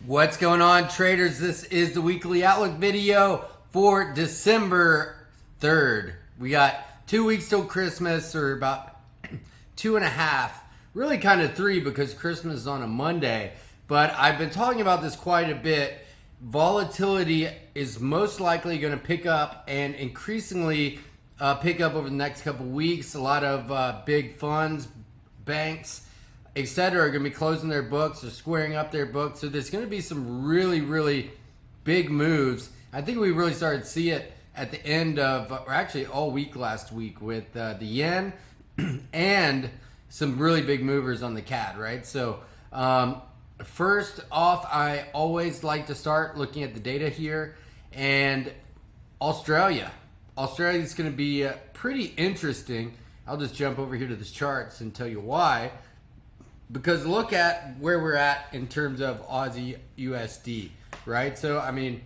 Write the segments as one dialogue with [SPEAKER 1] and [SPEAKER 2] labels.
[SPEAKER 1] What's going on, traders? This is the weekly outlook video for December 3rd. We got 2 weeks till Christmas, or about 2.5, really kind of 3 because Christmas is on a Monday. But I've been talking about this quite a bit. Volatility is most likely going to pick up and increasingly pick up over the next couple weeks. A lot of big funds, banks, etc. are going to be closing their books or squaring up their books. So there's going to be some really big moves. I think we really started to see it at the end of, or actually all week last week, with the yen and some really big movers on the CAD, right? So first off, I always like to start looking at the data here. And Australia is going to be pretty interesting. I'll just jump over here to the charts and tell you why. Because look at where we're at in terms of Aussie USD, right? So, I mean,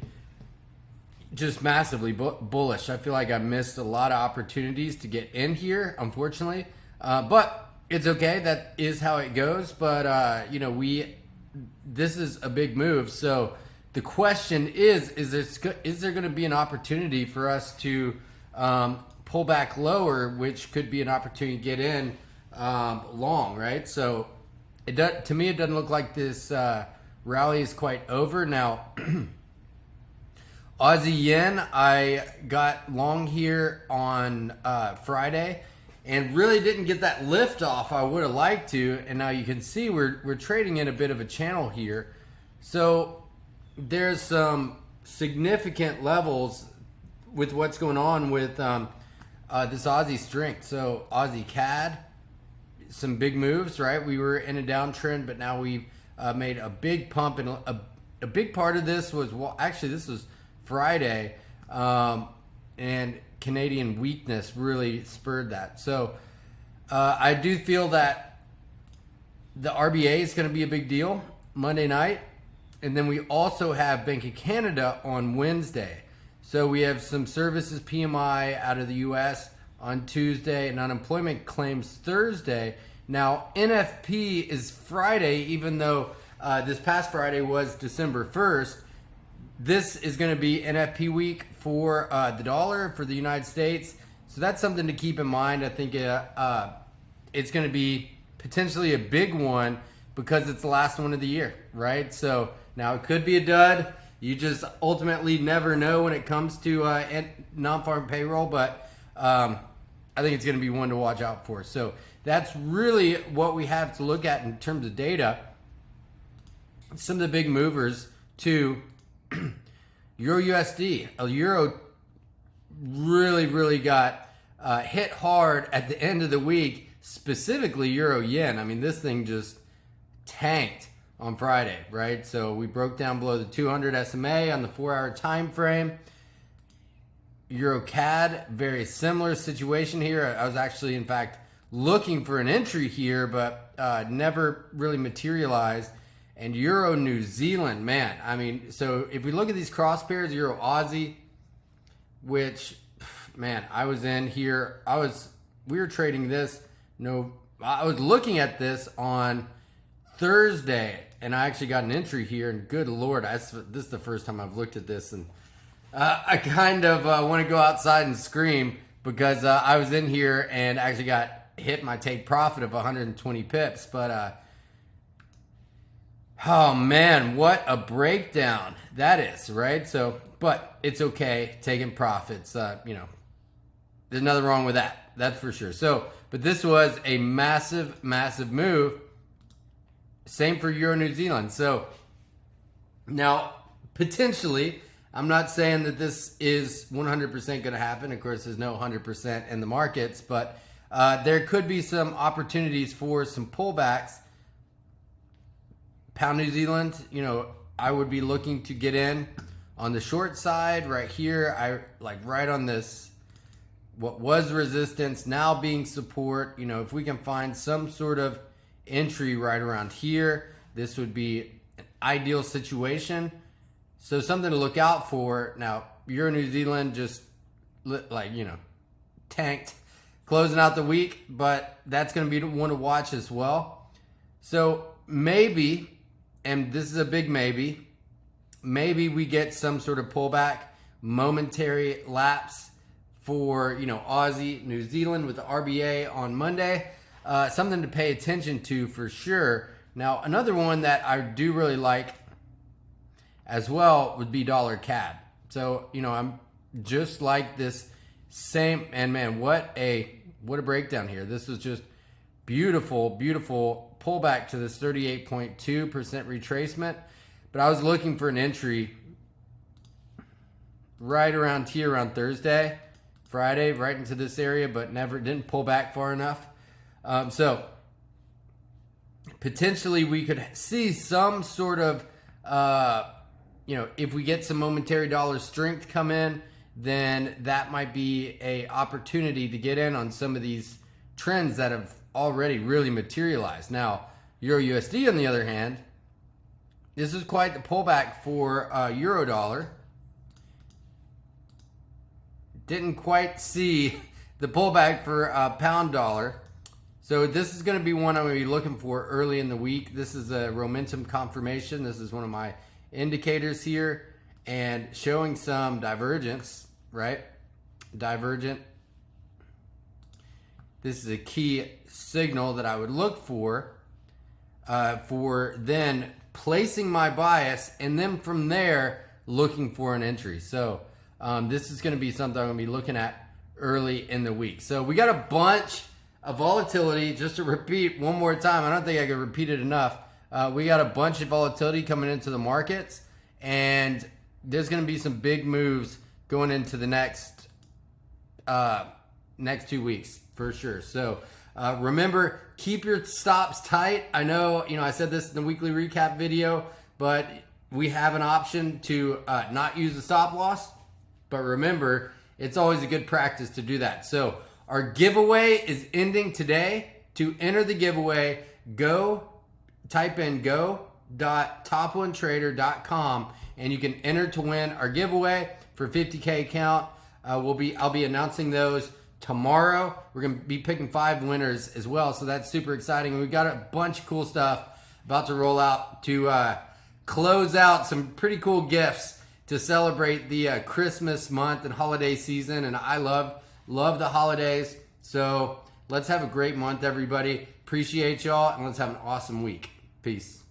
[SPEAKER 1] just massively bullish. I feel like I missed a lot of opportunities to get in here, unfortunately. But it's okay. That is how it goes. But, this is a big move. So the question is there going to be an opportunity for us to pull back lower, which could be an opportunity to get in long, right? So to me, it doesn't look like this rally is quite over. Now, Aussie yen, I got long here on Friday and really didn't get that lift off I would have liked to. And now you can see we're trading in a bit of a channel here. So there's some significant levels with what's going on with this Aussie strength. So Aussie CAD, some big moves, right? We were in a downtrend, but now we've made a big pump, and a big part of this was, well, actually this was Friday, and Canadian weakness really spurred that. So I do feel that the RBA is going to be a big deal Monday night, and then we also have Bank of Canada on Wednesday. So we have some services PMI out of the U.S. on Tuesday and unemployment claims Thursday. Now, NFP is Friday, even though this past Friday was December 1st. This is going to be NFP week for the dollar, for the United States. So that's something to keep in mind. I think it's going to be potentially a big one because it's the last one of the year, right? So now it could be a dud. You just ultimately never know when it comes to non-farm payroll, but I think it's going to be one to watch out for. So that's really what we have to look at in terms of data. Some of the big movers to Euro USD. A Euro really got hit hard at the end of the week, specifically Euro Yen. I mean, this thing just tanked on Friday, right? So we broke down below the 200 SMA on the 4-hour time frame. Euro CAD, very similar situation here. I was actually, in fact, looking for an entry here, but never really materialized. And Euro New Zealand, man, I mean, so if we look at these cross pairs, Euro Aussie, which, man, I was in here. We were trading this. I was looking at this on Thursday, and I actually got an entry here, and good Lord, this is the first time I've looked at this, and I kind of want to go outside and scream because I was in here and actually got hit my take profit of 120 pips. But oh man, what a breakdown that is, right? So, but it's okay taking profits. There's nothing wrong with that. That's for sure. So, but this was a massive move. Same for Euro New Zealand. So now potentially, I'm not saying that this is 100% going to happen. Of course, there's no 100% in the markets, but there could be some opportunities for some pullbacks. Pound New Zealand, I would be looking to get in on the short side right here. I like right on this, what was resistance, now being support. If we can find some sort of entry right around here, this would be an ideal situation. So something to look out for. Now, Euro New Zealand just tanked closing out the week, but that's going to be one to watch as well. So maybe, and this is a big maybe, maybe we get some sort of pullback, momentary lapse for, Aussie, New Zealand with the RBA on Monday. Something to pay attention to for sure. Now, another one that I do really like as well would be dollar CAD. So, I'm just like this same, and man, what a breakdown here. This was just beautiful pullback to this 38.2% retracement. But I was looking for an entry right around here on Thursday, Friday, right into this area, but didn't pull back far enough. So potentially we could see some sort of, if we get some momentary dollar strength come in, then that might be a opportunity to get in on some of these trends that have already really materialized. Now, Euro USD on the other hand, this is quite the pullback for Euro dollar. Didn't quite see the pullback for pound dollar. So this is going to be one I'm going to be looking for early in the week. This is a momentum confirmation. This is one of my indicators here and showing some divergence, right? Divergent. This is a key signal that I would look for then placing my bias, and then from there looking for an entry. So this is going to be something I'm going to be looking at early in the week. So we got a bunch of volatility. Just to repeat one more time, I don't think I could repeat it enough. We got a bunch of volatility coming into the markets, and there's going to be some big moves going into the next 2 weeks for sure. So remember, keep your stops tight. I know, I said this in the weekly recap video, but we have an option to not use the stop loss. But remember, it's always a good practice to do that. So our giveaway is ending today. To enter the giveaway, type in go.toponetrader.com and you can enter to win our giveaway for 50K account. I'll be announcing those tomorrow. We're going to be picking 5 winners as well, so that's super exciting. We've got a bunch of cool stuff about to roll out to close out some pretty cool gifts to celebrate the Christmas month and holiday season, and I love the holidays. So let's have a great month, everybody. Appreciate y'all, and let's have an awesome week. Peace.